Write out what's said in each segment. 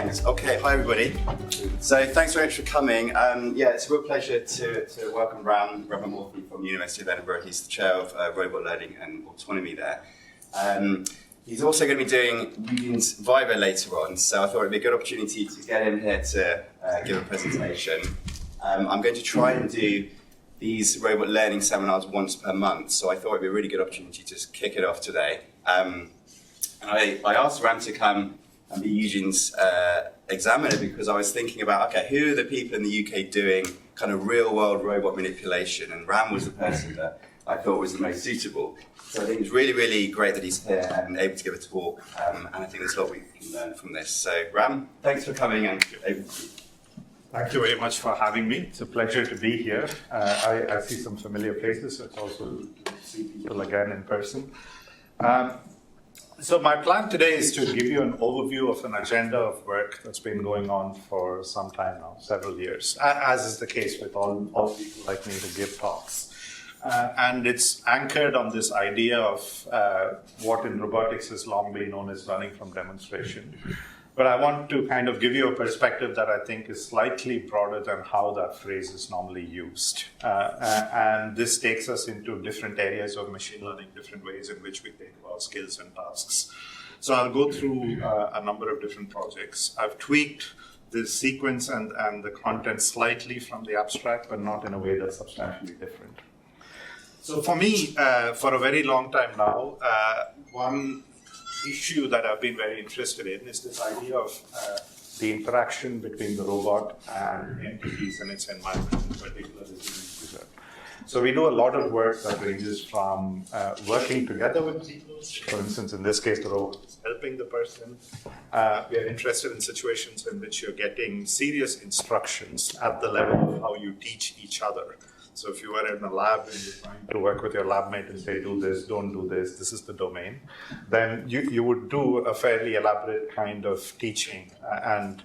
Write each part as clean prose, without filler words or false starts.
thanks. Okay, hi everybody. So thanks very much for coming. Yeah, it's a real pleasure to welcome Ramamoorthy from the University of Edinburgh. He's the chair of robot learning and autonomy there. He's also going to be doing Eugeni's Viva later on, so I thought it'd be a good opportunity to get him here to give a presentation. I'm going to try and do these robot learning seminars once per month, so I thought it'd be a really good opportunity to just kick it off today. I asked Ram to come and be Eugene's examiner because I was thinking about, okay, who are the people in the UK doing kind of real-world robot manipulation? And Ram was the person that I thought was the most suitable. So I think it's really, really great that he's here and able to give a talk, and I think there's a lot we can learn from this. So Ram, thanks for coming and able to. Thank you very much for having me. It's a pleasure to be here. I see some familiar faces, so it's also good to see people again in person. So my plan today is to give you an overview of an agenda of work that's been going on for some time now, several years, as is the case with all people like me to give talks. And it's anchored on this idea of what in robotics has long been known as learning from demonstration. But I want to kind of give you a perspective that I think is slightly broader than how that phrase is normally used. And this takes us into different areas of machine learning, different ways in which we think about skills and tasks. So I'll go through a number of different projects. I've tweaked the sequence and the content slightly from the abstract, but not in a way that's substantially different. So for me, for a very long time now, one issue that I've been very interested in is this idea of the interaction between the robot and entities and its environment, in particular the human user. So we do a lot of work that ranges from working together with people. For instance, in this case, the robot is helping the person. We are interested in situations in which you're getting serious instructions at the level of how you teach each other. So if you were in a lab and you're trying to work with your lab mate and say, do this, don't do this, this is the domain, then you would do a fairly elaborate kind of teaching. And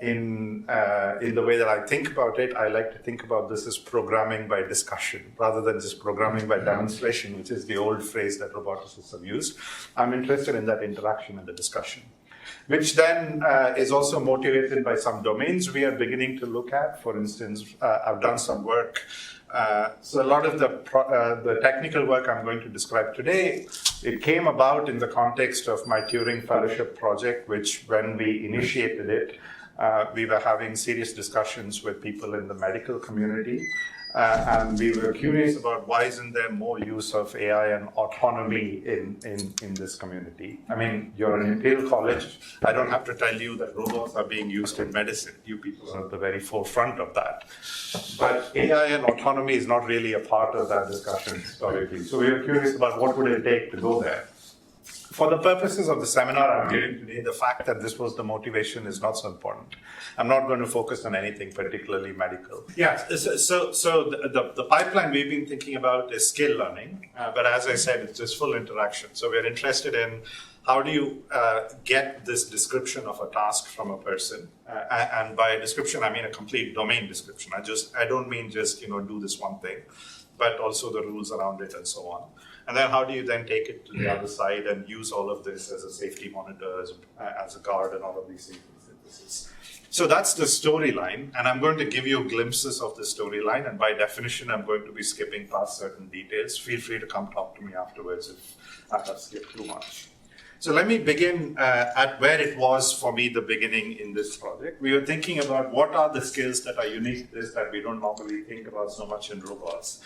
in the way that I think about it, I like to think about this as programming by discussion, rather than just programming by demonstration, which is the old phrase that roboticists have used. I'm interested in that interaction and the discussion, which then is also motivated by some domains we are beginning to look at. For instance, I've done some work. So a lot of the technical work I'm going to describe today, it came about in the context of my Turing Fellowship project, which when we initiated it, we were having serious discussions with people in the medical community. And we were curious about why isn't there more use of AI and autonomy in this community. I mean, you're an Imperial College. I don't have to tell you that robots are being used in medicine. You people are at the very forefront of that. But AI and autonomy is not really a part of that discussion historically. So we were curious about what would it take to go there. For the purposes of the seminar I'm giving today, the fact that this was the motivation is not so important. I'm not going to focus on anything particularly medical. Yeah, so the pipeline we've been thinking about is skill learning, but as I said, it's just full interaction. So we're interested in how do you get this description of a task from a person, and by description I mean a complete domain description. I don't mean just do this one thing, but also the rules around it and so on. And then how do you then take it to the other side and use all of this as a safety monitor, as a guard, and all of these things. So that's the storyline, and I'm going to give you glimpses of the storyline, and by definition, I'm going to be skipping past certain details. Feel free to come talk to me afterwards if I have skipped too much. So let me begin at where it was for me, the beginning in this project. We were thinking about what are the skills that are unique to this that we don't normally think about so much in robots.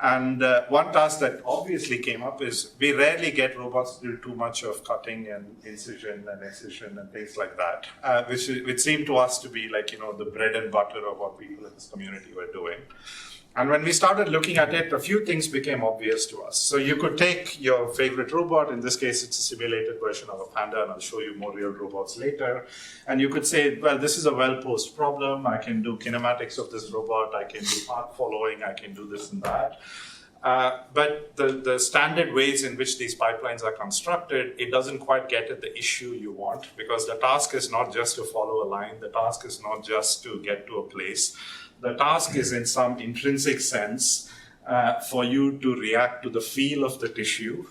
And one task that obviously came up is we rarely get robots to do too much of cutting and incision and excision and things like that, which seemed to us to be like, the bread and butter of what people in this community were doing. And when we started looking at it, a few things became obvious to us. So you could take your favorite robot, in this case it's a simulated version of a panda, and I'll show you more real robots later. And you could say, well, this is a well-posed problem. I can do kinematics of this robot. I can do path following. I can do this and that. But the standard ways in which these pipelines are constructed, it doesn't quite get at the issue you want, because the task is not just to follow a line. The task is not just to get to a place. The task is in some intrinsic sense for you to react to the feel of the tissue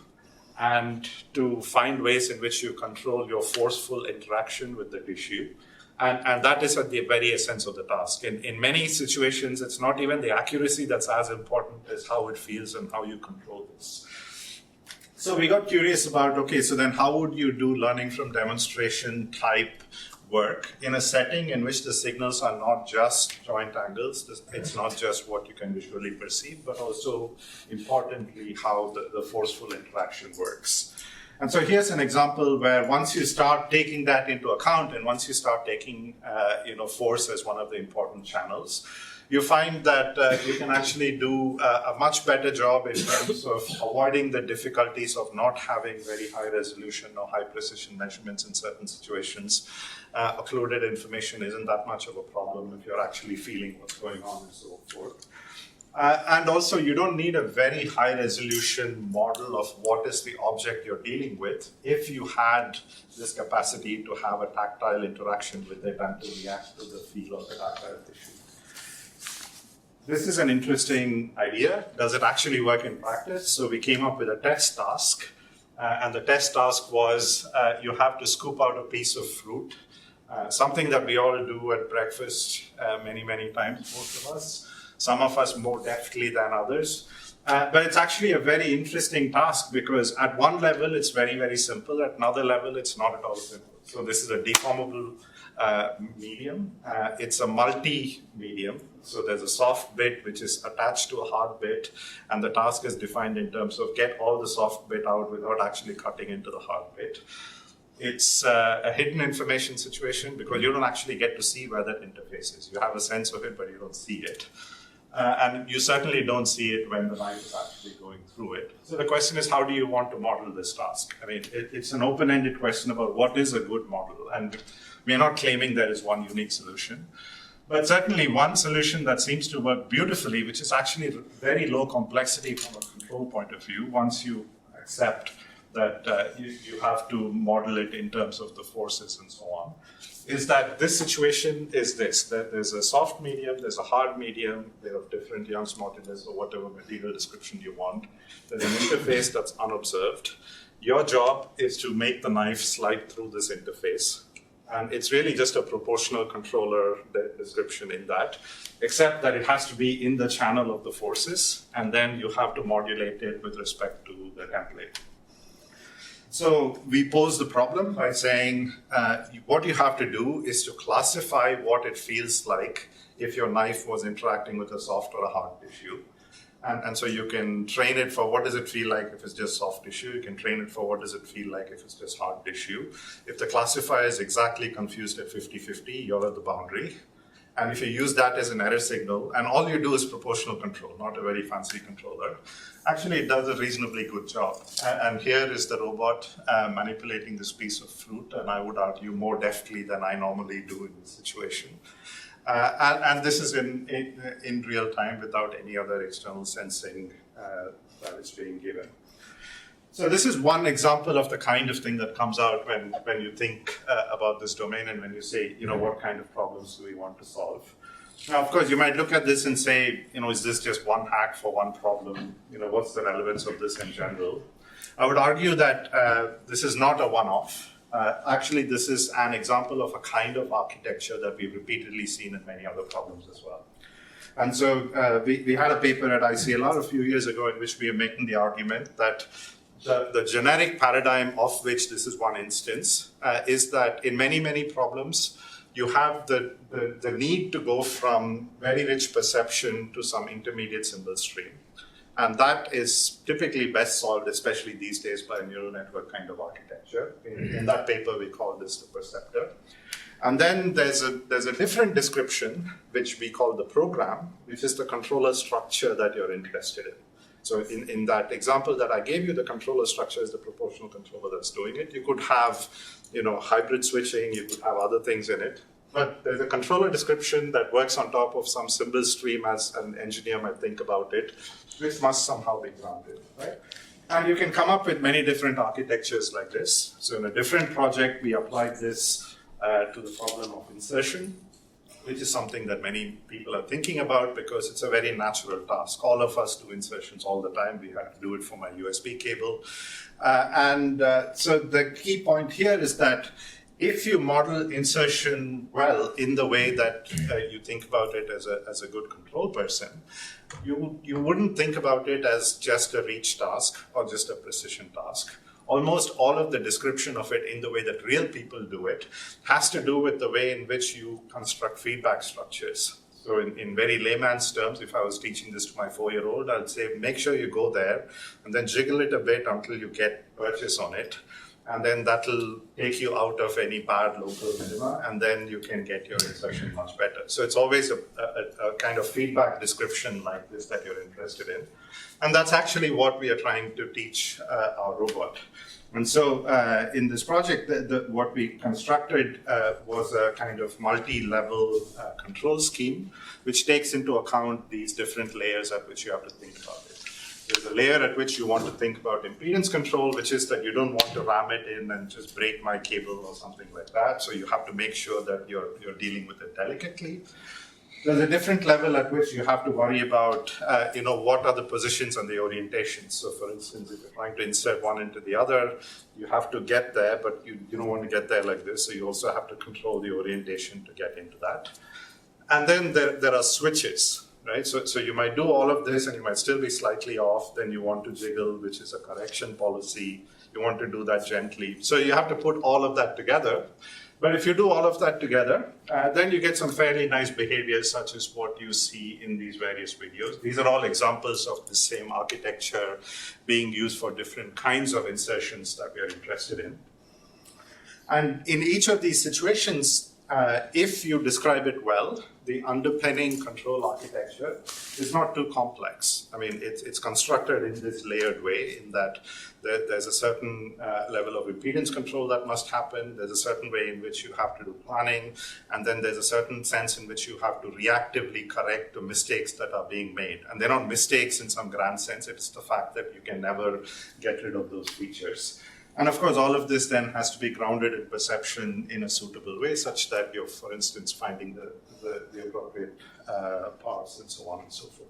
and to find ways in which you control your forceful interaction with the tissue. And that is at the very essence of the task. In many situations, it's not even the accuracy that's as important as how it feels and how you control this. So we got curious about, okay, so then how would you do learning from demonstration type work in a setting in which the signals are not just joint angles, it's not just what you can visually perceive, but also, importantly, how the forceful interaction works. And so here's an example where once you start taking that into account and once you start taking force as one of the important channels, you find that you can actually do a much better job in terms of avoiding the difficulties of not having very high resolution or high precision measurements in certain situations. Occluded information isn't that much of a problem if you're actually feeling what's going on and so forth. And also, you don't need a very high resolution model of what is the object you're dealing with if you had this capacity to have a tactile interaction with it and to react to the feel of the tactile tissue. This is an interesting idea. Does it actually work in practice? So we came up with a test task. And the test task was you have to scoop out a piece of fruit, something that we all do at breakfast many, many times, most of us. Some of us more deftly than others. But it's actually a very interesting task because at one level it's very, very simple. At another level it's not at all simple. So this is a deformable medium. It's a multi-medium. So there's a soft bit which is attached to a hard bit, and the task is defined in terms of get all the soft bit out without actually cutting into the hard bit. It's a hidden information situation because you don't actually get to see where that interface is. You have a sense of it, but you don't see it. And you certainly don't see it when the knife is actually going through it. So the question is, how do you want to model this task? I mean, it's an open-ended question about what is a good model. And we are not claiming there is one unique solution. But certainly one solution that seems to work beautifully, which is actually very low complexity from a control point of view, once you accept that you have to model it in terms of the forces and so on, is that this situation is this, that there's a soft medium, there's a hard medium, they're of different Young's modulus or whatever material description you want. There's an interface that's unobserved. Your job is to make the knife slide through this interface. And it's really just a proportional controller description in that, except that it has to be in the channel of the forces, and then you have to modulate it with respect to the template. So we pose the problem by saying what you have to do is to classify what it feels like if your knife was interacting with a soft or a hard tissue. And so you can train it for what does it feel like if it's just soft tissue. You can train it for what does it feel like if it's just hard tissue. If the classifier is exactly confused at 50-50, you're at the boundary. And if you use that as an error signal, and all you do is proportional control, not a very fancy controller, actually it does a reasonably good job. And here is the robot manipulating this piece of fruit, and I would argue more deftly than I normally do in this situation. And this is in real time without any other external sensing that is being given. So this is one example of the kind of thing that comes out when you think about this domain and when you say, what kind of problems do we want to solve? Now, of course, you might look at this and say, is this just one hack for one problem? What's the relevance of this in general? I would argue that this is not a one-off. Actually, this is an example of a kind of architecture that we've repeatedly seen in many other problems as well. And so we had a paper at ICLR a few years ago in which we are making the argument that the generic paradigm of which this is one instance is that in many, many problems, you have the need to go from very rich perception to some intermediate symbol stream. And that is typically best solved, especially these days, by a neural network kind of architecture. In that paper, we call this the perceptor. And then there's a different description, which we call the program, which is the controller structure that you're interested in. So in that example that I gave you, the controller structure is the proportional controller that's doing it. You could have, hybrid switching, you could have other things in it. But there's a controller description that works on top of some symbol stream as an engineer might think about it, which must somehow be grounded, right? And you can come up with many different architectures like this. So in a different project, we applied this to the problem of insertion. which is something that many people are thinking about because it's a very natural task. All of us do insertions all the time. We have to do it for my USB cable. So the key point here is that if you model insertion well in the way that you think about it as a good control person, you wouldn't think about it as just a reach task or just a precision task. Almost all of the description of it in the way that real people do it has to do with the way in which you construct feedback structures. So in very layman's terms, if I was teaching this to my 4-year-old, I'd say, make sure you go there and then jiggle it a bit until you get purchase on it. And then that'll take you out of any bad local minima, and then you can get your insertion much better. So it's always a kind of feedback description like this that you're interested in. And that's actually what we are trying to teach our robot. And so in this project, what we constructed was a kind of multi-level control scheme, which takes into account these different layers at which you have to think about it. There's a layer at which you want to think about impedance control, which is that you don't want to ram it in and just break my cable or something like that. So you have to make sure that you're dealing with it delicately. There's a different level at which you have to worry about, what are the positions and the orientations. So for instance, if you're trying to insert one into the other, you have to get there, but you don't want to get there like this. So you also have to control the orientation to get into that. And then there are switches. Right? So you might do all of this and you might still be slightly off. Then you want to jiggle, which is a correction policy. You want to do that gently. So you have to put all of that together. But if you do all of that together, then you get some fairly nice behaviors, such as what you see in these various videos. These are all examples of the same architecture being used for different kinds of insertions that we are interested in. And in each of these situations, if you describe it well, the underpinning control architecture is not too complex. I mean, it's constructed in this layered way in that there's a certain level of impedance control that must happen. There's a certain way in which you have to do planning. And then there's a certain sense in which you have to reactively correct the mistakes that are being made. And they're not mistakes in some grand sense. It's the fact that you can never get rid of those features. And of course, all of this then has to be grounded in perception in a suitable way, such that you're, for instance, finding the appropriate parts and so on and so forth.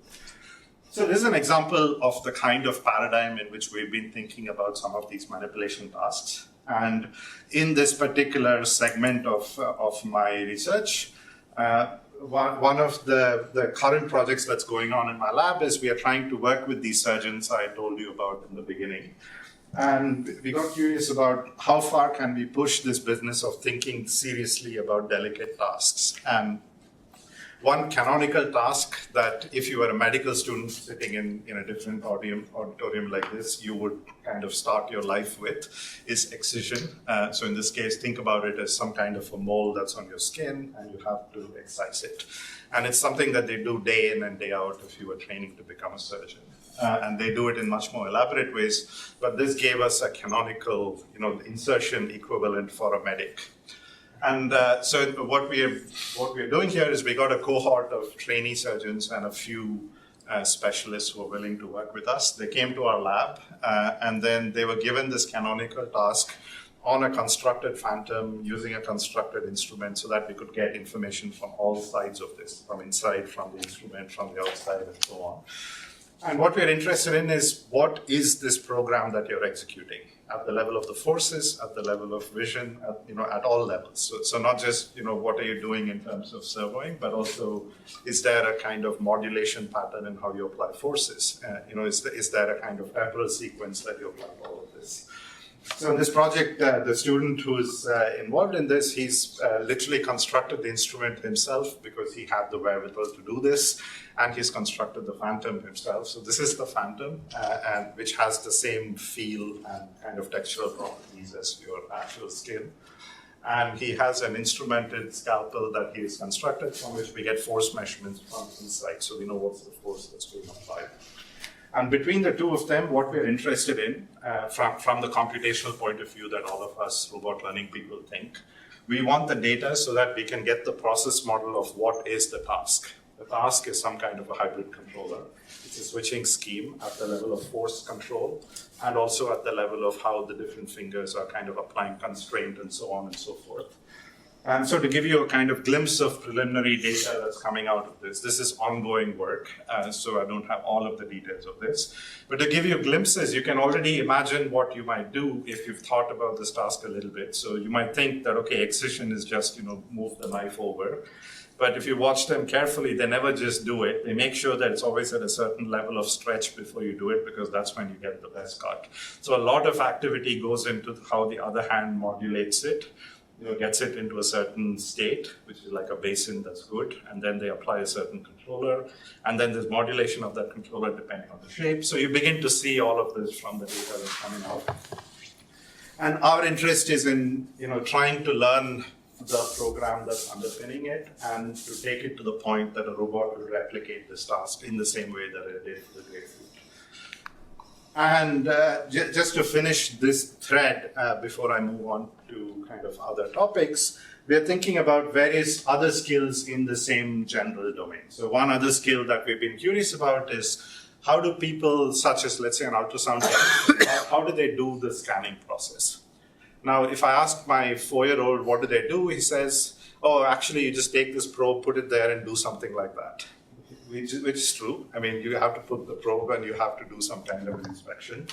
So this is an example of the kind of paradigm in which we've been thinking about some of these manipulation tasks. And in this particular segment of my research, one of the current projects that's going on in my lab is we are trying to work with these surgeons I told you about in the beginning. And we got curious about how far can we push this business of thinking seriously about delicate tasks. And one canonical task that if you were a medical student sitting in a different auditorium like this, you would kind of start your life with is excision. So in this case, think about it as some kind of a mole that's on your skin and you have to excise it. And it's something that they do day in and day out if you were training to become a surgeon. And they do it in much more elaborate ways, but this gave us a canonical, insertion equivalent for a medic. And so what we are doing here is we got a cohort of trainee surgeons and a few specialists who are willing to work with us. They came to our lab, and then they were given this canonical task on a constructed phantom using a constructed instrument so that we could get information from all sides of this, from inside, from the instrument, from the outside, and so on. And what we're interested in is what is this program that you're executing at the level of the forces, at the level of vision, at all levels. So not just, what are you doing in terms of servoing, but also is there a kind of modulation pattern in how you apply forces? Is there a kind of temporal sequence that you apply to all of this? So in this project, the student who's involved in this, he's literally constructed the instrument himself because he had the wherewithal to do this, and he's constructed the phantom himself. So this is the phantom, and which has the same feel and kind of textural properties as your actual skin. And he has an instrumented scalpel that he has constructed from which we get force measurements from inside, so we know what's the force that's being applied. And between the two of them, what we're interested in, from the computational point of view that all of us robot learning people think, we want the data so that we can get the process model of what is the task. The task is some kind of a hybrid controller. It's a switching scheme at the level of force control and also at the level of how the different fingers are kind of applying constraint and so on and so forth. And so to give you a kind of glimpse of preliminary data that's coming out of this is ongoing work, so I don't have all of the details of this. But to give you glimpses, you can already imagine what you might do if you've thought about this task a little bit. So you might think that, okay, excision is just, move the knife over. But if you watch them carefully, they never just do it. They make sure that it's always at a certain level of stretch before you do it, because that's when you get the best cut. So a lot of activity goes into how the other hand modulates it. Gets it into a certain state, which is like a basin that's good, and then they apply a certain controller, and then there's modulation of that controller depending on the shape. So you begin to see all of this from the data that's coming out. And our interest is in trying to learn the program that's underpinning it and to take it to the point that a robot will replicate this task in the same way that it did for the grapefruit. And just to finish this thread before I move on to kind of other topics, we're thinking about various other skills in the same general domain. So one other skill that we've been curious about is how do people, such as let's say an ultrasound technician, how do they do the scanning process? Now, if I ask my 4-year-old what do they do, he says, oh, actually you just take this probe, put it there and do something like that. Which is true. I mean, you have to put the probe and you have to do some kind of an inspection.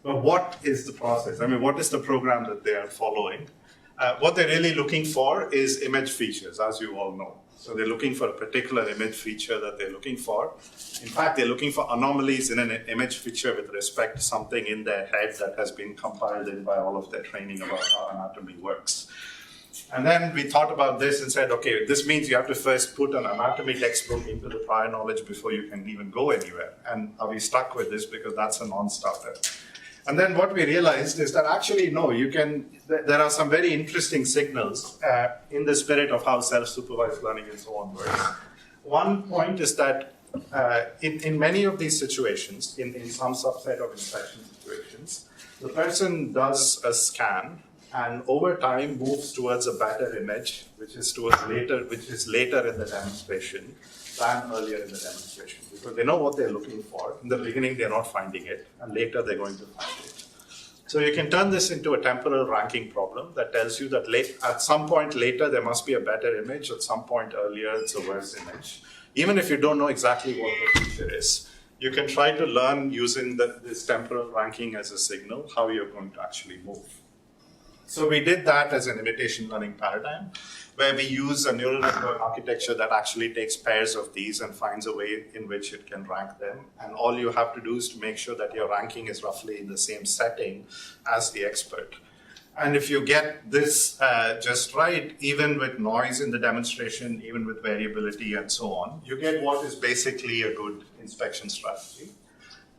But what is the process? I mean, what is the program that they are following? What they're really looking for is image features, as you all know. So they're looking for a particular image feature that they're looking for. In fact, they're looking for anomalies in an image feature with respect to something in their head that has been compiled in by all of their training about how anatomy works. And then we thought about this and said, okay, this means you have to first put an anatomy textbook into the prior knowledge before you can even go anywhere. And are we stuck with this because that's a non-starter? And then what we realized is that actually, no, there are some very interesting signals in the spirit of how self-supervised learning and so on works. One point is that in many of these situations, in some subset of inspection situations, the person does a scan and over time moves towards a better image, which is later in the demonstration than earlier in the demonstration. Because they know what they're looking for. In the beginning, they're not finding it, and later they're going to find it. So you can turn this into a temporal ranking problem that tells you that at some point later, there must be a better image. At some point earlier, it's a worse image. Even if you don't know exactly what the feature is, you can try to learn using this temporal ranking as a signal how you're going to actually move. So we did that as an imitation learning paradigm, where we use a neural network architecture that actually takes pairs of these and finds a way in which it can rank them. And all you have to do is to make sure that your ranking is roughly in the same setting as the expert. And if you get this just right, even with noise in the demonstration, even with variability and so on, you get what is basically a good inspection strategy.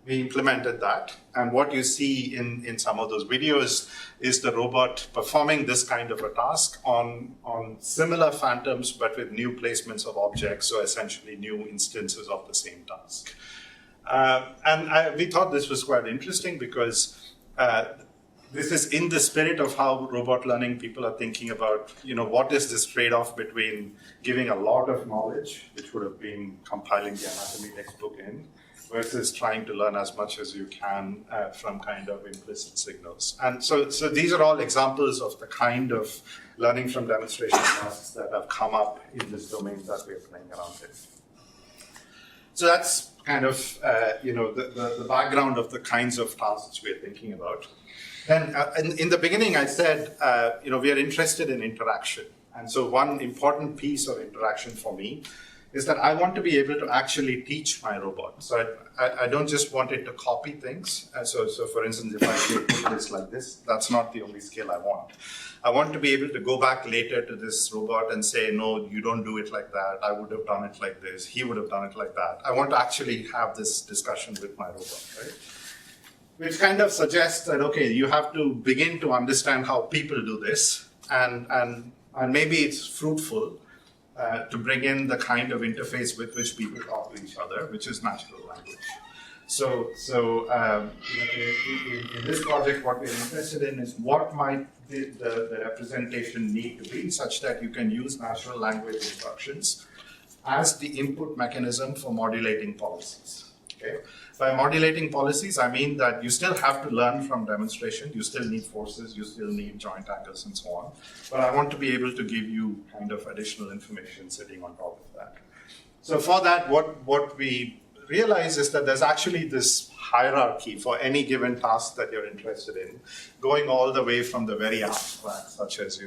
We implemented that, and what you see in some of those videos is the robot performing this kind of a task on similar phantoms, but with new placements of objects, so essentially new instances of the same task. We thought this was quite interesting because this is in the spirit of how robot learning people are thinking about, what is this trade-off between giving a lot of knowledge, which would have been compiling the anatomy textbook in, versus trying to learn as much as you can from kind of implicit signals. And so these are all examples of the kind of learning from demonstration tasks that have come up in this domain that we're playing around in. So that's kind of the background of the kinds of tasks we're thinking about. Then in the beginning I said, we are interested in interaction. And so one important piece of interaction for me is that I want to be able to actually teach my robot. So I don't just want it to copy things. So for instance, if I say put this like this, that's not the only skill I want. I want to be able to go back later to this robot and say, no, you don't do it like that. I would have done it like this. He would have done it like that. I want to actually have this discussion with my robot, right? Which kind of suggests that, okay, you have to begin to understand how people do this. And maybe it's fruitful to bring in the kind of interface with which people talk to each other, which is natural language. So in this project, what we're interested in is what might the representation need to be such that you can use natural language instructions as the input mechanism for modulating policies. Okay? By modulating policies, I mean that you still have to learn from demonstration. You still need forces, you still need joint angles and so on. But I want to be able to give you kind of additional information sitting on top of that. So for that, what we realize is that there's actually this hierarchy for any given task that you're interested in, going all the way from the very abstract, such as,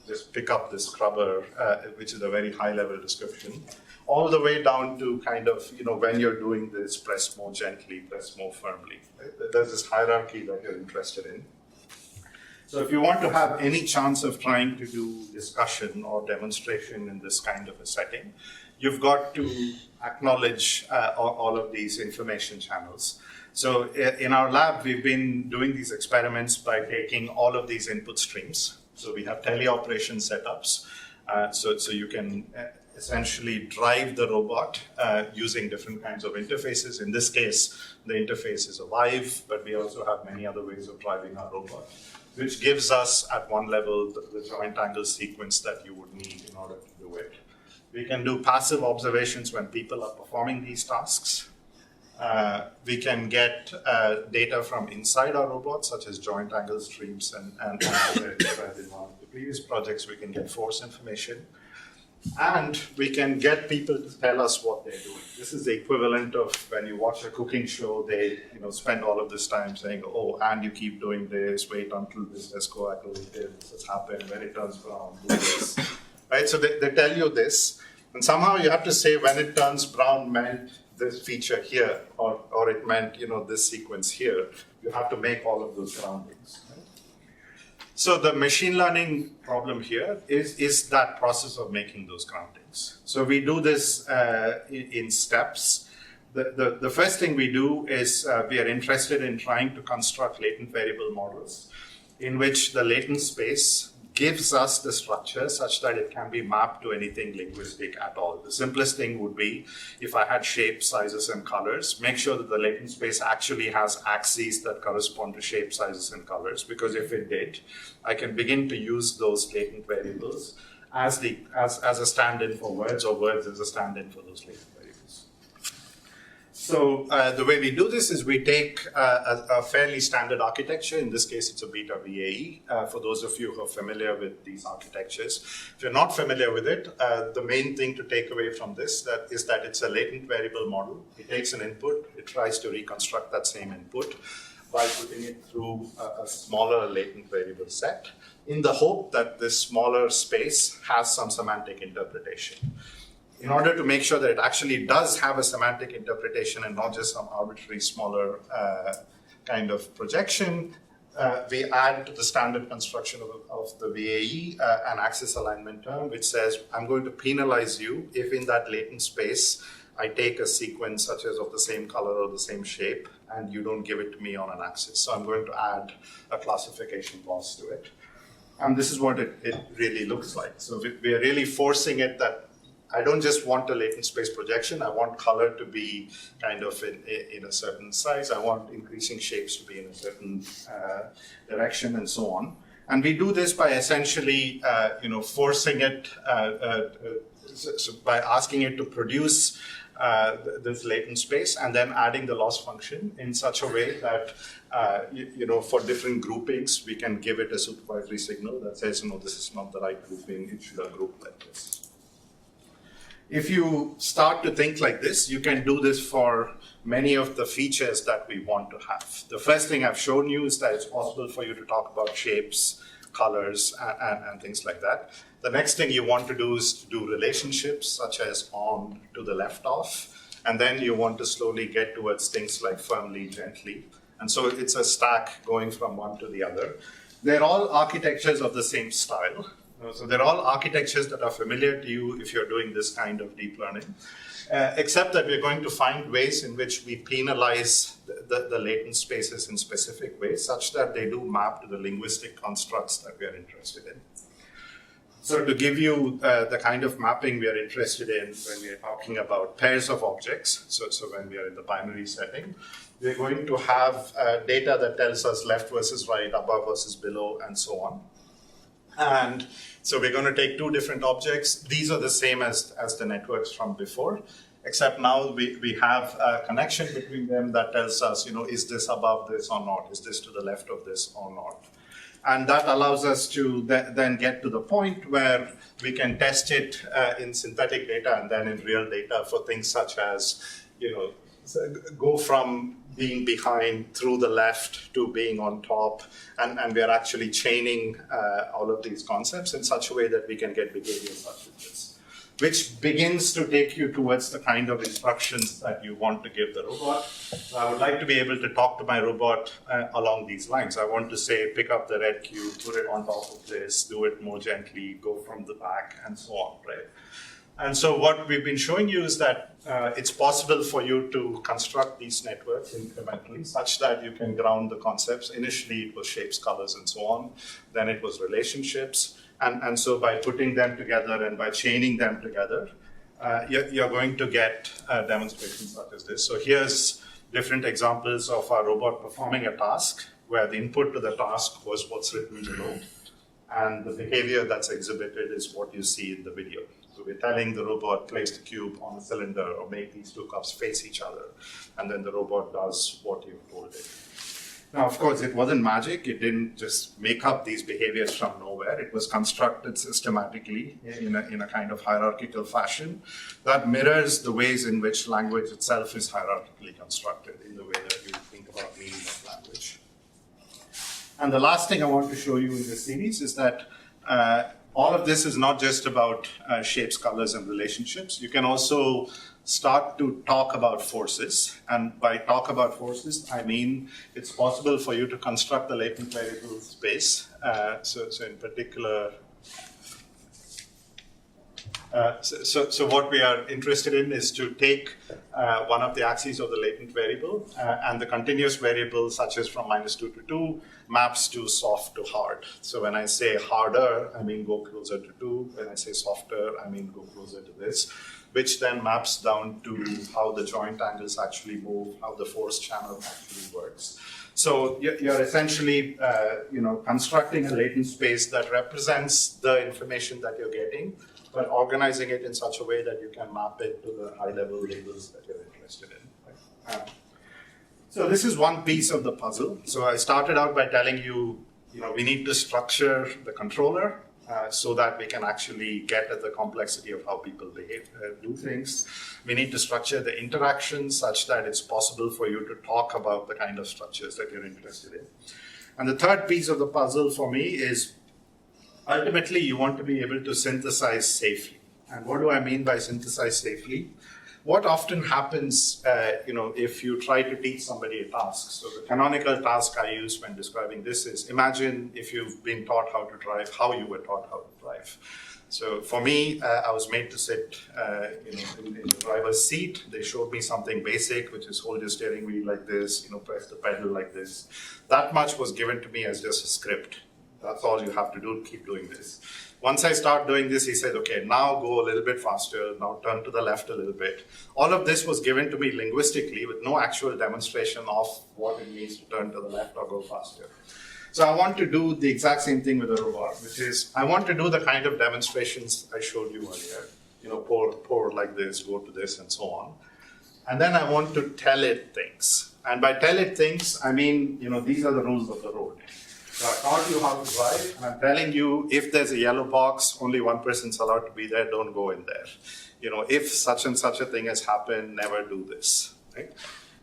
just pick up this scrubber, which is a very high-level description, all the way down to kind of, when you're doing this, press more gently, press more firmly. Right? There's this hierarchy that you're interested in. So if you want to have any chance of trying to do discussion or demonstration in this kind of a setting, you've got to acknowledge all of these information channels. So in our lab, we've been doing these experiments by taking all of these input streams. So we have teleoperation setups. So you can essentially drive the robot using different kinds of interfaces. In this case, the interface is alive, but we also have many other ways of driving our robot, which gives us, at one level, the joint angle sequence that you would need in order to do it. We can do passive observations when people are performing these tasks. We can get data from inside our robot, such as joint angle streams, and as I described in one of the previous projects, we can get force information. And we can get people to tell us what they're doing. This is the equivalent of when you watch a cooking show, they spend all of this time saying, oh, and you keep doing this, wait until this has coagulated, this has happened, when it turns brown, do this. Right? So they tell you this, and somehow you have to say when it turns brown meant this feature here, or it meant this sequence here. You have to make all of those groundings. Right? So the machine learning problem here is that process of making those groundings. So we do this in steps. The first thing we do is we are interested in trying to construct latent variable models in which the latent space gives us the structure such that it can be mapped to anything linguistic at all. The simplest thing would be if I had shapes, sizes, and colors, make sure that the latent space actually has axes that correspond to shape, sizes, and colors, because if it did, I can begin to use those latent variables as a stand-in for words, or words as a stand-in for those latent variables. So the way we do this is we take a fairly standard architecture. In this case, it's a beta VAE. For those of you who are familiar with these architectures, if you're not familiar with it, the main thing to take away from this is that it's a latent variable model. It takes an input. It tries to reconstruct that same input by putting it through a smaller latent variable set in the hope that this smaller space has some semantic interpretation. In order to make sure that it actually does have a semantic interpretation and not just some arbitrary smaller kind of projection, we add to the standard construction of the VAE an axis alignment term which says, I'm going to penalize you if in that latent space I take a sequence such as of the same color or the same shape and you don't give it to me on an axis. So I'm going to add a classification loss to it. And this is what it really looks like. So we are really forcing it that I don't just want a latent space projection. I want color to be kind of in a certain size. I want increasing shapes to be in a certain direction and so on. And we do this by essentially, forcing it, so by asking it to produce this latent space and then adding the loss function in such a way that, for different groupings, we can give it a supervisory signal that says, this is not the right grouping. It should have grouped like this. If you start to think like this, you can do this for many of the features that we want to have. The first thing I've shown you is that it's possible for you to talk about shapes, colors, and things like that. The next thing you want to do is to do relationships, such as on to the left off. And then you want to slowly get towards things like firmly, gently. And so it's a stack going from one to the other. They're all architectures of the same style. So they're all architectures that are familiar to you if you're doing this kind of deep learning, except that we're going to find ways in which we penalize the latent spaces in specific ways, such that they do map to the linguistic constructs that we are interested in. So to give you the kind of mapping we are interested in when we are talking about pairs of objects, so when we are in the binary setting, we're going to have data that tells us left versus right, above versus below, and so on. And so we're going to take two different objects. These are the same as the networks from before, except now we have a connection between them that tells us, is this above this or not? Is this to the left of this or not? And that allows us to then get to the point where we can test it in synthetic data and then in real data for things such as, go from being behind through the left to being on top. And we are actually chaining all of these concepts in such a way that we can get behavior such as this, which begins to take you towards the kind of instructions that you want to give the robot. So I would like to be able to talk to my robot along these lines. I want to say, pick up the red cube, put it on top of this, do it more gently, go from the back, and so on, right? And so what we've been showing you is that it's possible for you to construct these networks incrementally such that you can ground the concepts. Initially, it was shapes, colors, and so on. Then it was relationships. And so by putting them together and by chaining them together, you're going to get demonstrations such as this. So here's different examples of our robot performing a task where the input to the task was what's written below. And the behavior that's exhibited is what you see in the video. So we're telling the robot, place the cube on a cylinder or make these two cups face each other. And then the robot does what you've told it. Now, of course, it wasn't magic. It didn't just make up these behaviors from nowhere. It was constructed systematically in a kind of hierarchical fashion that mirrors the ways in which language itself is hierarchically constructed in the way that you think about meaning of language. And the last thing I want to show you in this series is that all of this is not just about shapes, colors, and relationships. You can also start to talk about forces. And by talk about forces, I mean it's possible for you to construct the latent variable space. So in particular, so what we are interested in is to take one of the axes of the latent variable and the continuous variable, such as from -2 to 2, maps to soft to hard. So when I say harder, I mean go closer to 2. When I say softer, I mean go closer to this, which then maps down to how the joint angles actually move, how the force channel actually works. So you're essentially constructing a latent space that represents the information that you're getting, but organizing it in such a way that you can map it to the high-level labels that you're interested in. Right? So this is one piece of the puzzle. So I started out by telling you, we need to structure the controller so that we can actually get at the complexity of how people behave, do things. We need to structure the interactions such that it's possible for you to talk about the kind of structures that you're interested in. And the third piece of the puzzle for me is ultimately, you want to be able to synthesize safely. And what do I mean by synthesize safely? What often happens, if you try to teach somebody a task. So the canonical task I use when describing this is, imagine if you've been taught how to drive, how you were taught how to drive. So for me, I was made to sit in the driver's seat. They showed me something basic, which is hold your steering wheel like this, press the pedal like this. That much was given to me as just a script. That's all you have to do, keep doing this. Once I start doing this, he said, okay, now go a little bit faster, now turn to the left a little bit. All of this was given to me linguistically with no actual demonstration of what it means to turn to the left or go faster. So I want to do the exact same thing with a robot, which is I want to do the kind of demonstrations I showed you earlier. Pour like this, go to this, and so on. And then I want to tell it things. And by tell it things, I mean, these are the rules of the road. So I taught you how to drive, and I'm telling you, if there's a yellow box, only one person's allowed to be there, don't go in there. If such and such a thing has happened, never do this. Right?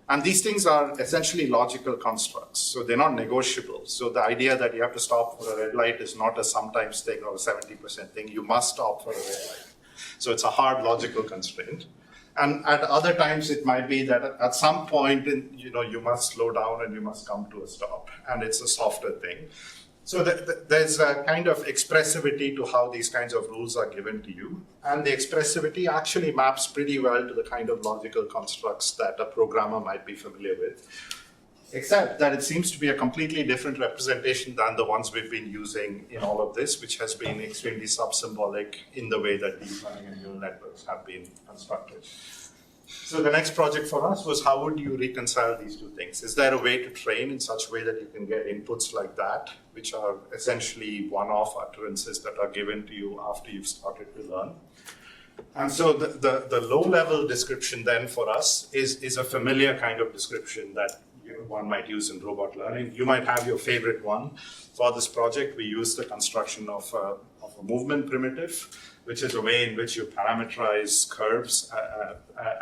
And these things are essentially logical constructs, so they're not negotiable. So the idea that you have to stop for a red light is not a sometimes thing or a 70% thing. You must stop for a red light. So it's a hard logical constraint. And at other times, it might be that at some point, you must slow down and you must come to a stop. And it's a softer thing. So there's a kind of expressivity to how these kinds of rules are given to you. And the expressivity actually maps pretty well to the kind of logical constructs that a programmer might be familiar with. Except that it seems to be a completely different representation than the ones we've been using in all of this, which has been extremely sub-symbolic in the way that deep learning and neural networks have been constructed. So the next project for us was, how would you reconcile these two things? Is there a way to train in such a way that you can get inputs like that, which are essentially one-off utterances that are given to you after you've started to learn? And so the low-level description then for us is a familiar kind of description that one might use in robot learning. You might have your favorite one. For this project, we use the construction of a movement primitive, which is a way in which you parameterize curves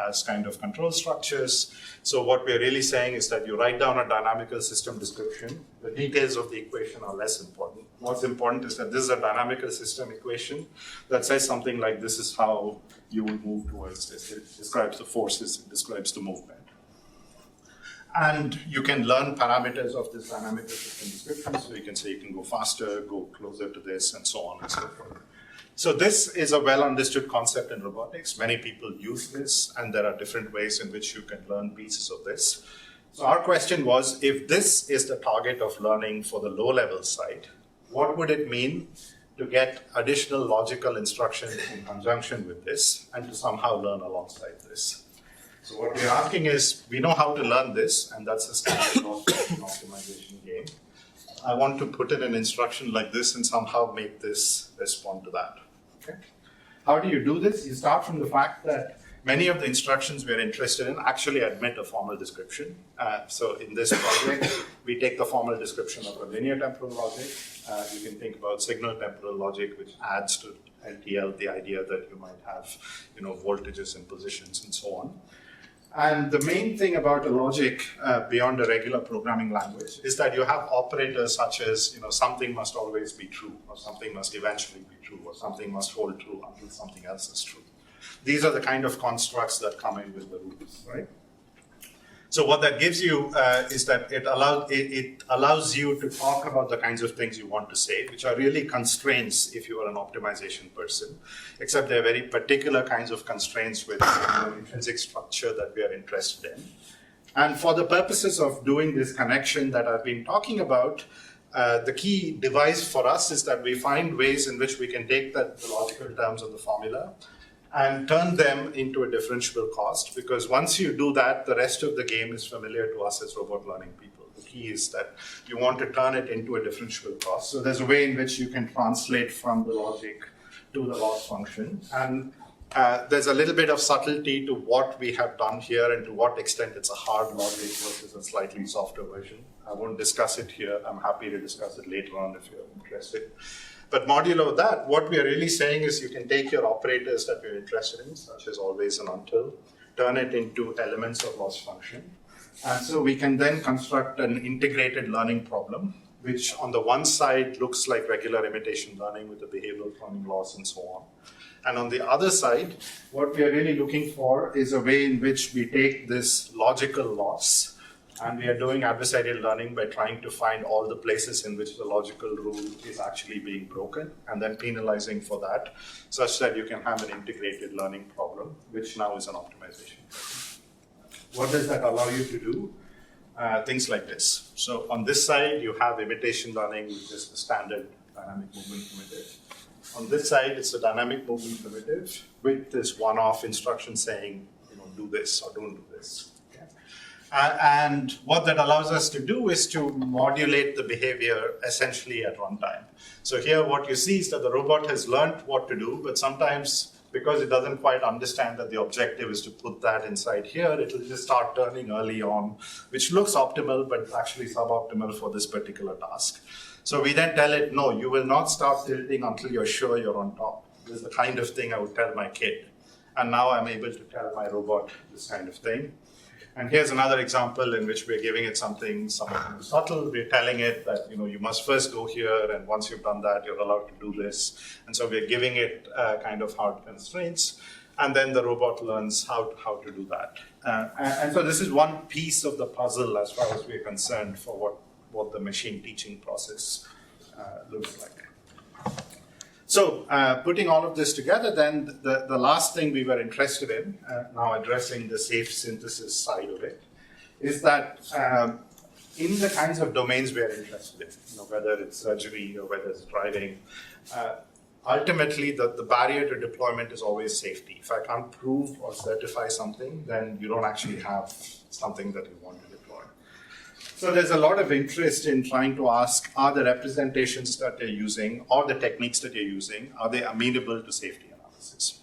as kind of control structures. So what we're really saying is that you write down a dynamical system description. The details of the equation are less important. What's important is that this is a dynamical system equation that says something like this is how you would move towards this. It describes the forces, it describes the movement. And you can learn parameters of this dynamical system description. So you can say you can go faster, go closer to this, and so on and so forth. So this is a well-understood concept in robotics. Many people use this, and there are different ways in which you can learn pieces of this. So our question was, if this is the target of learning for the low-level side, what would it mean to get additional logical instruction in conjunction with this and to somehow learn alongside this? So what we're asking is, we know how to learn this, and that's a standard optimization game. I want to put in an instruction like this and somehow make this respond to that. Okay. How do you do this? You start from the fact that many of the instructions we're interested in actually admit a formal description. So in this project, we take the formal description of a linear temporal logic. You can think about signal temporal logic, which adds to LTL the idea that you might have, voltages and positions and so on. And the main thing about a logic beyond a regular programming language is that you have operators such as, something must always be true, or something must eventually be true, or something must hold true until something else is true. These are the kind of constructs that come in with the rules, right? So what that gives you is that it allows you to talk about the kinds of things you want to say, which are really constraints if you are an optimization person, except they're very particular kinds of constraints with intrinsic structure that we are interested in. And for the purposes of doing this connection that I've been talking about, the key device for us is that we find ways in which we can take the logical terms of the formula and turn them into a differentiable cost, because once you do that, the rest of the game is familiar to us as robot learning people. The key is that you want to turn it into a differentiable cost. So there's a way in which you can translate from the logic to the loss function. And there's a little bit of subtlety to what we have done here and to what extent it's a hard logic versus a slightly softer version. I won't discuss it here. I'm happy to discuss it later on if you're interested. But modulo that, what we are really saying is you can take your operators that you're interested in, such as always and until, turn it into elements of loss function. And so we can then construct an integrated learning problem, which on the one side looks like regular imitation learning with the behavioral cloning loss and so on. And on the other side, what we are really looking for is a way in which we take this logical loss, and we are doing adversarial learning by trying to find all the places in which the logical rule is actually being broken, and then penalizing for that, such that you can have an integrated learning problem, which now is an optimization. What does that allow you to do? Things like this. So on this side, you have imitation learning, which is the standard dynamic movement primitive. On this side, it's the dynamic movement primitive with this one-off instruction saying, do this or don't do this. And what that allows us to do is to modulate the behavior essentially at runtime. So here what you see is that the robot has learned what to do, but sometimes because it doesn't quite understand that the objective is to put that inside here, it will just start turning early on, which looks optimal, but it's actually suboptimal for this particular task. So we then tell it, no, you will not start tilting until you're sure you're on top. This is the kind of thing I would tell my kid. And now I'm able to tell my robot this kind of thing. And here's another example in which we're giving it something somewhat subtle. We're telling it that you must first go here, and once you've done that, you're allowed to do this. And so we're giving it kind of hard constraints, and then the robot learns how to do that. And so this is one piece of the puzzle as far as we're concerned for what the machine teaching process looks like. So putting all of this together, then the last thing we were interested in, now addressing the safe synthesis side of it, is that in the kinds of domains we are interested in, whether it's surgery or whether it's driving, ultimately the barrier to deployment is always safety. If I can't prove or certify something, then you don't actually have something that you want to deploy. So there's a lot of interest in trying to ask, are the representations that they're using or the techniques that you're using, are they amenable to safety analysis?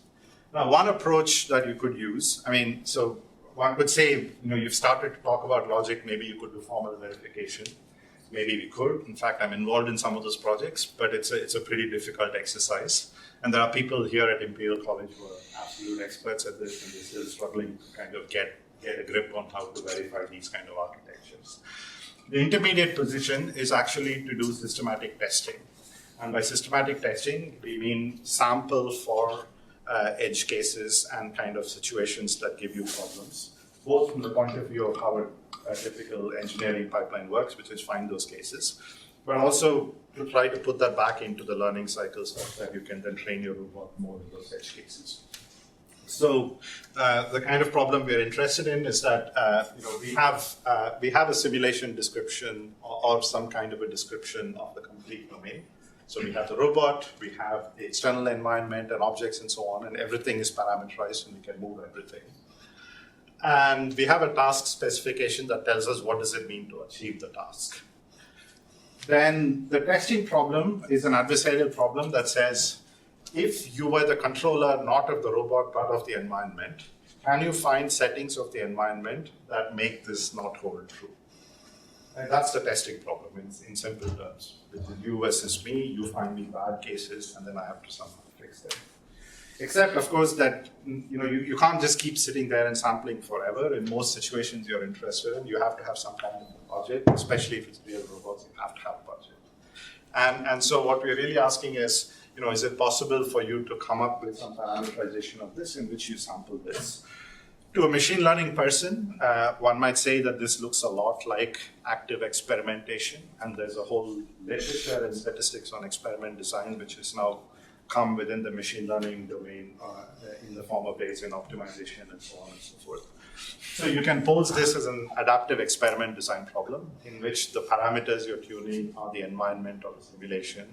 Now, one approach that you could use, so one could say, you've started to talk about logic, maybe you could do formal verification. Maybe we could. In fact, I'm involved in some of those projects, but it's a pretty difficult exercise. And there are people here at Imperial College who are absolute experts at this, and they're still struggling to kind of get a grip on how to verify these kind of architectures. The intermediate position is actually to do systematic testing. And by systematic testing, we mean sample for edge cases and kind of situations that give you problems, both from the point of view of how a typical engineering pipeline works, which is find those cases, but also to try to put that back into the learning cycles so that you can then train your robot more in those edge cases. So the kind of problem we're interested in is that we have a simulation description or some kind of a description of the complete domain. So we have the robot, we have the external environment and objects and so on, and everything is parameterized and we can move everything. And we have a task specification that tells us what does it mean to achieve the task. Then the testing problem is an adversarial problem that says, if you were the controller not of the robot but of the environment, can you find settings of the environment that make this not hold true? And that's the testing problem in simple terms. You versus me, you find me bad cases, and then I have to somehow fix them. Except, of course, that you can't just keep sitting there and sampling forever. In most situations you're interested in, you have to have some kind of a budget, especially if it's real robots, you have to have a budget. And so what we're really asking is it possible for you to come up with some parameterization of this in which you sample this? To a machine learning person, one might say that this looks a lot like active experimentation, and there's a whole literature and statistics on experiment design, which has now come within the machine learning domain in the form of Bayesian optimization and so on and so forth. So you can pose this as an adaptive experiment design problem in which the parameters you're tuning are the environment or the simulation,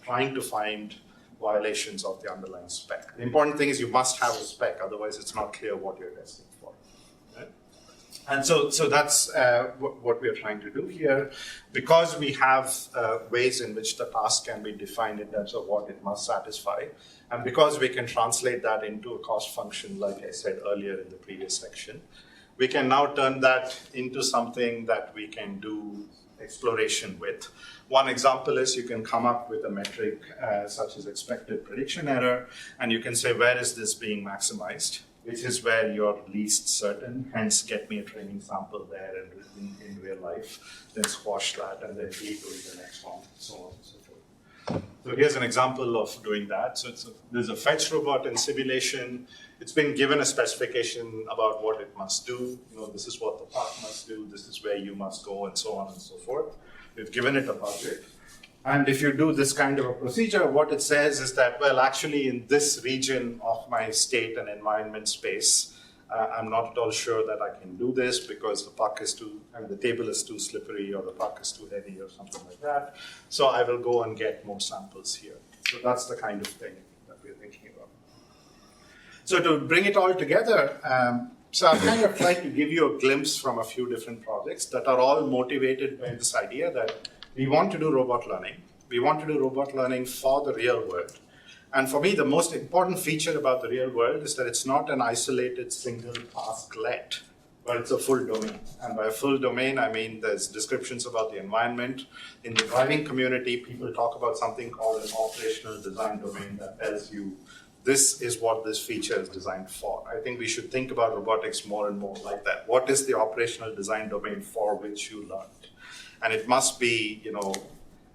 trying to find violations of the underlying spec. The important thing is you must have a spec, otherwise it's not clear what you're testing for. Right? And so that's what we're trying to do here. Because we have ways in which the task can be defined in terms of what it must satisfy, and because we can translate that into a cost function, like I said earlier in the previous section, we can now turn that into something that we can do exploration with. One example is you can come up with a metric such as expected prediction error, and you can say, where is this being maximized? Which is where you're least certain, hence get me a training sample there and in real life, then squash that and then keep doing the next one, so on and so forth. So here's an example of doing that. So there's a fetch robot in simulation. It's been given a specification about what it must do. This is what the part must do, this is where you must go, and so on and so forth. We've given it a budget. And if you do this kind of a procedure, what it says is that, well, actually in this region of my state and environment space, I'm not at all sure that I can do this because the puck is the table is too slippery or the puck is too heavy or something like that. So I will go and get more samples here. So that's the kind of thing that we're thinking about. So to bring it all together, so I've kind of tried to give you a glimpse from a few different projects that are all motivated by this idea that we want to do robot learning. We want to do robot learning for the real world. And for me, the most important feature about the real world is that it's not an isolated single tasklet, but it's a full domain. And by a full domain, I mean there's descriptions about the environment. In the driving community, people talk about something called an operational design domain that tells you this is what this feature is designed for. I think we should think about robotics more and more like that. What is the operational design domain for which you learned? And it must be,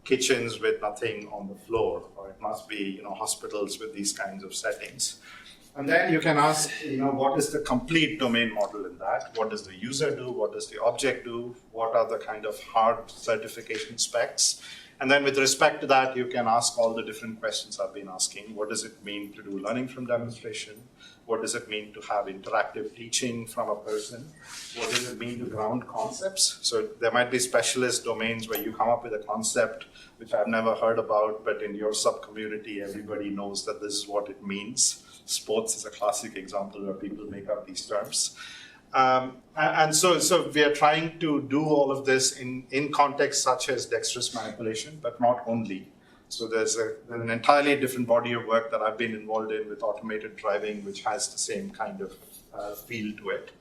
kitchens with nothing on the floor, or it must be, hospitals with these kinds of settings. And then you can ask, what is the complete domain model in that? What does the user do? What does the object do? What are the kind of hard certification specs? And then with respect to that, you can ask all the different questions I've been asking. What does it mean to do learning from demonstration? What does it mean to have interactive teaching from a person? What does it mean to ground concepts? So there might be specialist domains where you come up with a concept which I've never heard about, but in your sub-community, everybody knows that this is what it means. Sports is a classic example where people make up these terms. And so we are trying to do all of this in contexts such as dexterous manipulation, but not only. So there's an entirely different body of work that I've been involved in with automated driving, which has the same kind of feel to it.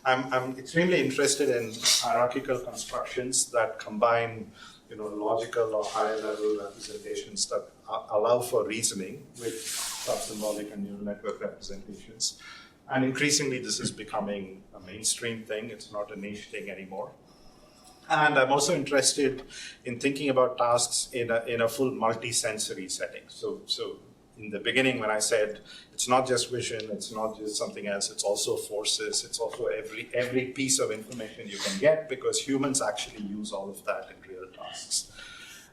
I'm extremely interested in hierarchical constructions that combine, logical or higher level representations that allow for reasoning with sub-symbolic and neural network representations. And increasingly, this is becoming a mainstream thing. It's not a niche thing anymore. And I'm also interested in thinking about tasks in a full multi-sensory setting. So in the beginning, when I said it's not just vision, it's not just something else, it's also forces, it's also every piece of information you can get, because humans actually use all of that in real tasks.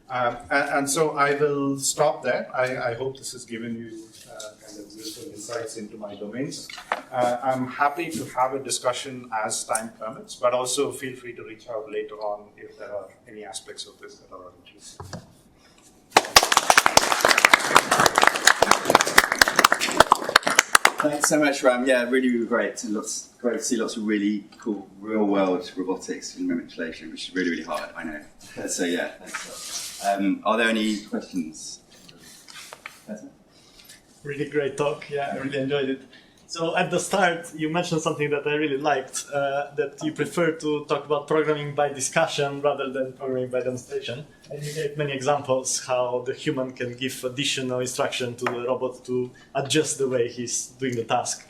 And so I will stop there. I hope this has given you kind of useful insights into my domains. I'm happy to have a discussion as time permits, but also feel free to reach out later on if there are any aspects of this that are of interest. Thanks so much, Ram. Yeah, really, really great. Great to see lots of really cool real-world robotics and manipulation, which is really, really hard, I know. So yeah, thanks a lot. Are there any questions? Really great talk. Yeah, I really enjoyed it. So at the start, you mentioned something that I really liked, that you prefer to talk about programming by discussion rather than programming by demonstration. And you gave many examples how the human can give additional instruction to the robot to adjust the way he's doing the task.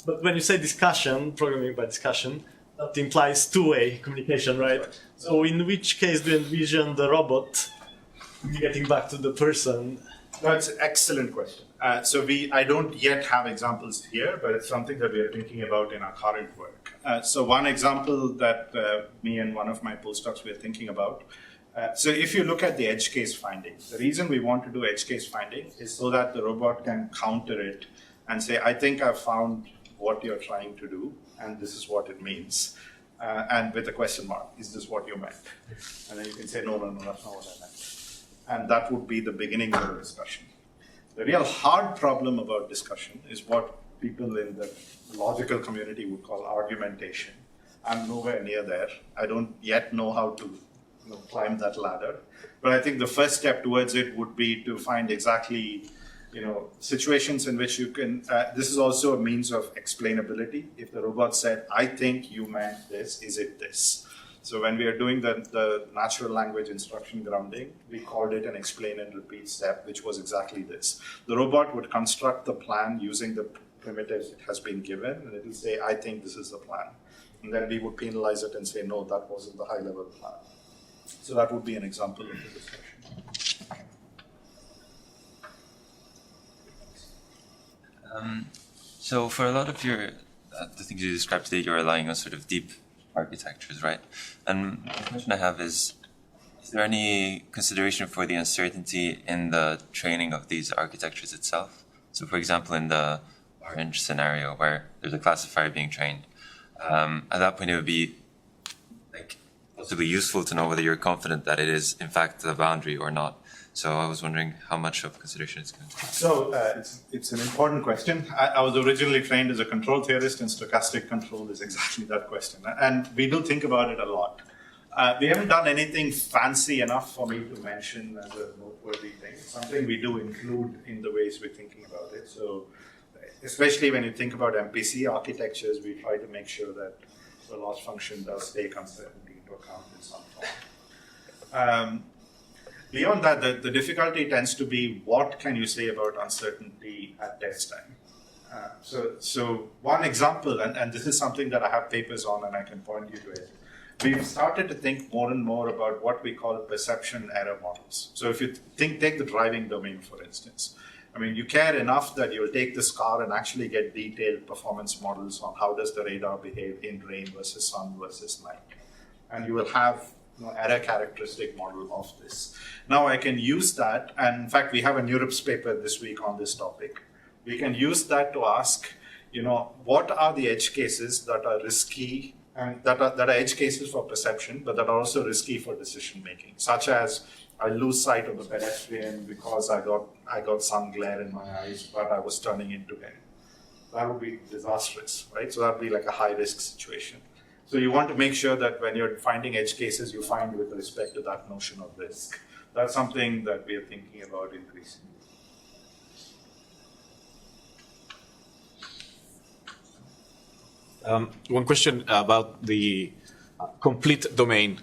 But when you say discussion, programming by discussion, that implies two-way communication, right? So in which case do you envision the robot getting back to the person? That's an excellent question. I don't yet have examples here, but it's something that we are thinking about in our current work. So one example that me and one of my postdocs were thinking about. So if you look at the edge case finding, the reason we want to do edge case finding is so that the robot can counter it and say, I think I've found what you're trying to do, and this is what it means. And with a question mark, is this what you meant? And then you can say, no, that's not what I meant. And that would be the beginning of the discussion. The real hard problem about discussion is what people in the logical community would call argumentation. I'm nowhere near there. I don't yet know how to climb that ladder. But I think the first step towards it would be to find exactly situations in which you can, this is also a means of explainability. If the robot said, I think you meant this, is it this? So when we are doing the natural language instruction grounding, we called it an explain and repeat step, which was exactly this. The robot would construct the plan using the primitives it has been given, and it will say, I think this is the plan. And then we would penalize it and say, no, that wasn't the high-level plan. So that would be an example of the discussion. So for a lot of the things you described today, you're relying on sort of deep architectures, right? And the question I have is there any consideration for the uncertainty in the training of these architectures itself? So for example, in the orange scenario where there's a classifier being trained, at that point it would be possibly useful to know whether you're confident that it is in fact the boundary or not. So I was wondering how much of consideration it's going to take. So it's an important question. I was originally trained as a control theorist, and stochastic control is exactly that question. And we do think about it a lot. We haven't done anything fancy enough for me to mention as a noteworthy thing. It's something we do include in the ways we're thinking about it. So especially when you think about MPC architectures, we try to make sure that the loss function does take uncertainty into account in some form. Beyond that, the difficulty tends to be what can you say about uncertainty at test time. So one example, and this is something that I have papers on and I can point you to it, we've started to think more and more about what we call perception error models. So if you take the driving domain, for instance, I mean, you care enough that you'll take this car and actually get detailed performance models on how does the radar behave in rain versus sun versus night. And you will have error characteristic model of this. Now I can use that, and in fact we have a NeurIPS paper this week on this topic. We can use that to ask, what are the edge cases that are risky and that are edge cases for perception, but that are also risky for decision making, such as I lose sight of the pedestrian because I got sun glare in my eyes, but I was turning into him. That would be disastrous, right? So that would be like a high risk situation. So you want to make sure that when you're finding edge cases, you find with respect to that notion of risk. That's something that we are thinking about increasing. One question about the complete domain.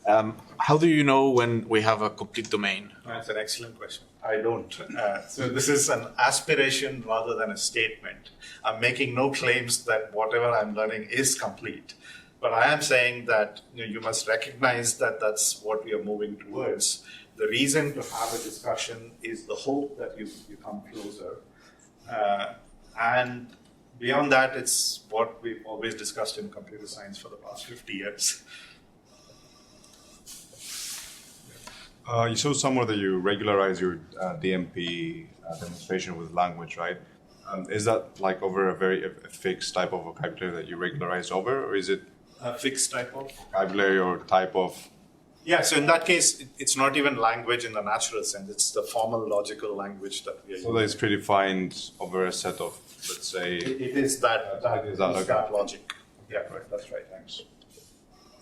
How do you know when we have a complete domain? That's an excellent question. I don't. So this is an aspiration rather than a statement. I'm making no claims that whatever I'm learning is complete. But I am saying that you must recognize that that's what we are moving towards. The reason to have a discussion is the hope that you come closer. And beyond that, it's what we've always discussed in computer science for the past 50 years. You showed somewhere that you regularize your DMP demonstration with language, right? Is that like over a fixed type of vocabulary that you regularize over, or is it A fixed type of? vocabulary or type of? Yeah, so in that case, it's not even language in the natural sense. It's the formal logical language that we are So that it's predefined over a set of, let's say. It is that logic. Yeah, right. That's right. Thanks.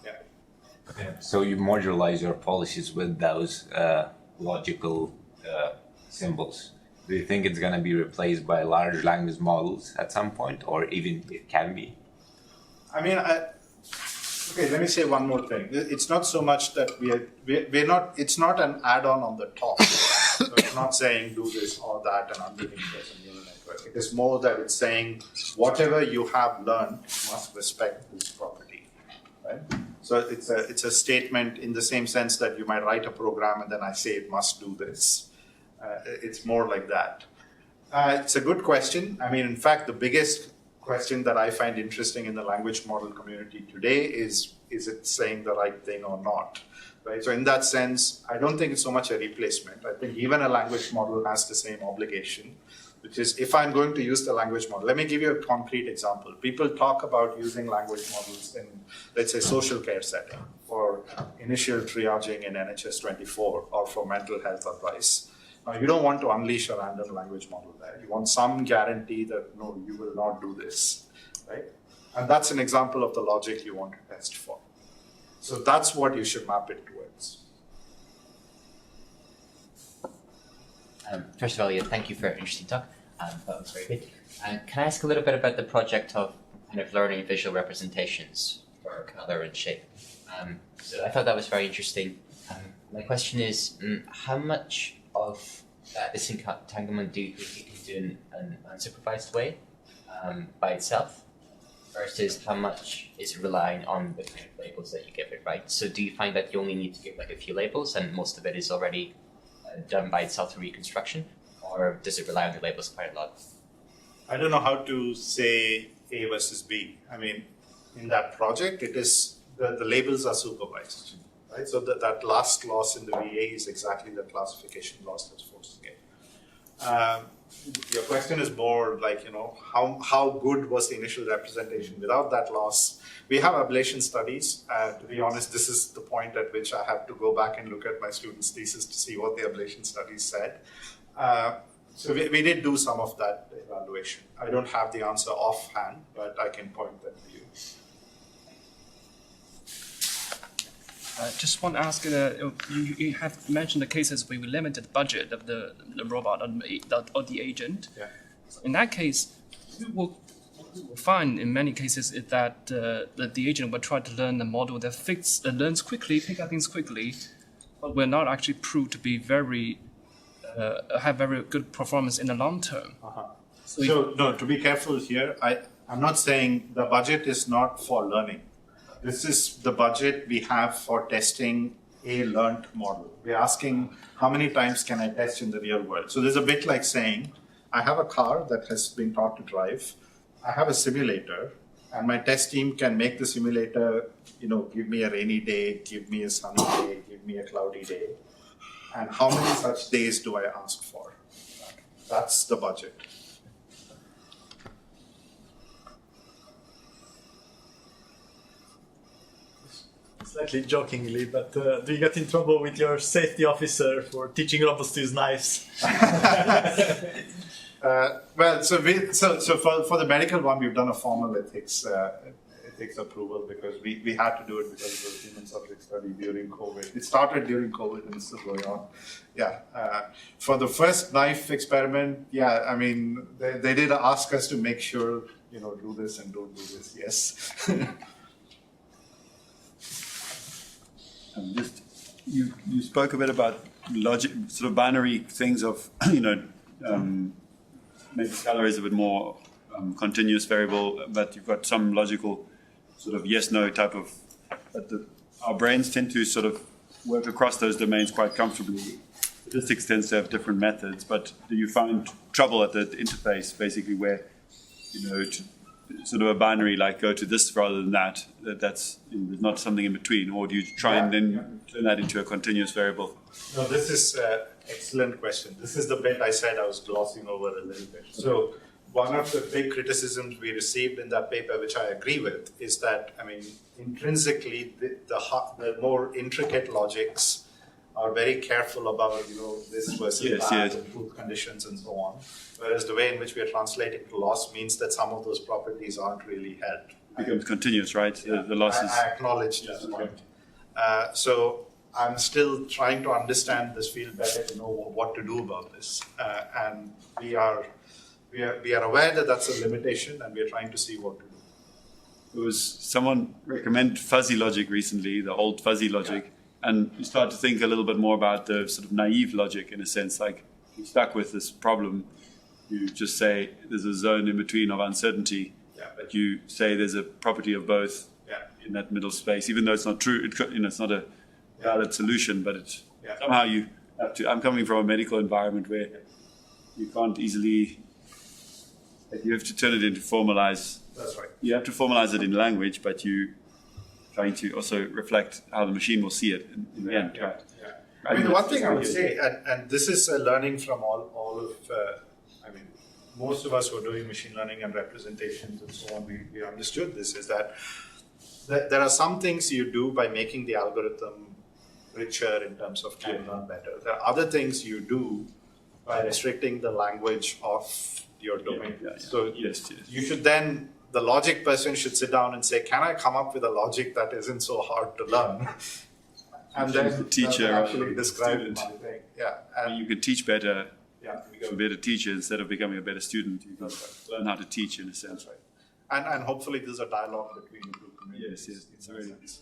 Yeah. So you modularize your policies with those logical symbols. Do you think it's going to be replaced by large language models at some point, or even it can be? I mean, okay. Let me say one more thing. It's not so much that we're not. It's not an add-on on the top. So it's not saying do this or that and underneath there's a neural network. It is more that it's saying whatever you have learned must respect this property, right? So it's a statement in the same sense that you might write a program and then I say it must do this. It's more like that. It's a good question. I mean, in fact, the biggest question that I find interesting in the language model community today is it saying the right thing or not? Right? So in that sense, I don't think it's so much a replacement. I think even a language model has the same obligation, which is if I'm going to use the language model. Let me give you a concrete example. People talk about using language models in, let's say, social care setting for initial triaging in NHS 24 or for mental health advice. Now, you don't want to unleash a random language model there. You want some guarantee that, no, you will not do this, right? And that's an example of the logic you want to test for. So that's what you should map it towards. First of all, yeah, thank you for an interesting talk. That was very good. Can I ask a little bit about the project of kind of learning visual representations for color and shape? So I thought that was very interesting. My question is, how much of disentanglement do you think you can do in an unsupervised way by itself versus how much is relying on the kind of labels that you give it, right? So do you find that you only need to give like a few labels and most of it is already done by itself through reconstruction, or does it rely on the labels quite a lot? I don't know how to say A versus B. I mean, in that project, it is the labels are supervised, right? So that last loss in the VA is exactly the classification loss that's forcing it. Your question is more like, how good was the initial representation without that loss? We have ablation studies. To be honest, this is the point at which I have to go back and look at my students' thesis to see what the ablation studies said. So we did do some of that evaluation. I don't have the answer offhand, but I can point that to you. Just want to ask, you have mentioned the cases where we limited the budget of the robot or the agent. Yeah. So in that case, what we will find in many cases is that the agent will try to learn a model that learns quickly, pick up things quickly, but will not actually prove to be have very good performance in the long term. Uh-huh. So no, to be careful here, I'm not saying the budget is not for learning. This is the budget we have for testing a learned model. We're asking how many times can I test in the real world? So there's a bit like saying, I have a car that has been taught to drive. I have a simulator, and my test team can make the simulator, give me a rainy day, give me a sunny day, give me a cloudy day. And how many such days do I ask for? That's the budget. Slightly jokingly, but do you get in trouble with your safety officer for teaching robots to use knives? Well, so for the medical one, we've done a formal ethics ethics approval because we had to do it because it was a human subject study during COVID. It started during COVID and it's still going on. Yeah. For the first knife experiment, yeah, I mean, they did ask us to make sure, do this and don't do this. Yes. You spoke a bit about logic, sort of binary things of, maybe color is a bit more continuous variable, but you've got some logical sort of yes/no type of. But our brains tend to sort of work across those domains quite comfortably. Statistics tends to have different methods, but do you find trouble at the interface, basically, where sort of a binary like go to this rather than that? That's there's not something in between, or do you try and then turn that into a continuous variable? No, this is an excellent question. This is the bit I said I was glossing over a little bit. So one of the big criticisms we received in that paper, which I agree with, is that, intrinsically, the more intricate logics are very careful about, this versus that, and truth conditions and so on. Whereas the way in which we are translating to loss means that some of those properties aren't really held. It becomes continuous, right? Yeah. The losses. I acknowledge this point. So I'm still trying to understand this field better to know what to do about this. And we are aware that that's a limitation, and we are trying to see what to do. There was someone recommended fuzzy logic recently, the old fuzzy logic, and you start to think a little bit more about the sort of naive logic in a sense. Like you're stuck with this problem, you just say there's a zone in between of uncertainty, but you say there's a property of both in that middle space, even though it's not true. It's not a valid solution, but it's somehow you have to. I'm coming from a medical environment where you can't easily. You have to turn it into formalize. That's right. You have to formalize it in language, but you trying to also reflect how the machine will see it in the end. Right? Yeah. One thing I would say, and this is a learning from all of, most of us who are doing machine learning and representations and so on, we understood this, is that there are some things you do by making the algorithm richer in terms of can learn better. There are other things you do by restricting the language of your domain. So you should then, the logic person should sit down and say, can I come up with a logic that isn't so hard to learn? And then the teacher actually describe student. my thing. Yeah. And you can teach better, become a better teacher instead of becoming a better student. You can learn how to teach in a sense. and hopefully there's a dialogue between the two communities. Yes, it's very nice.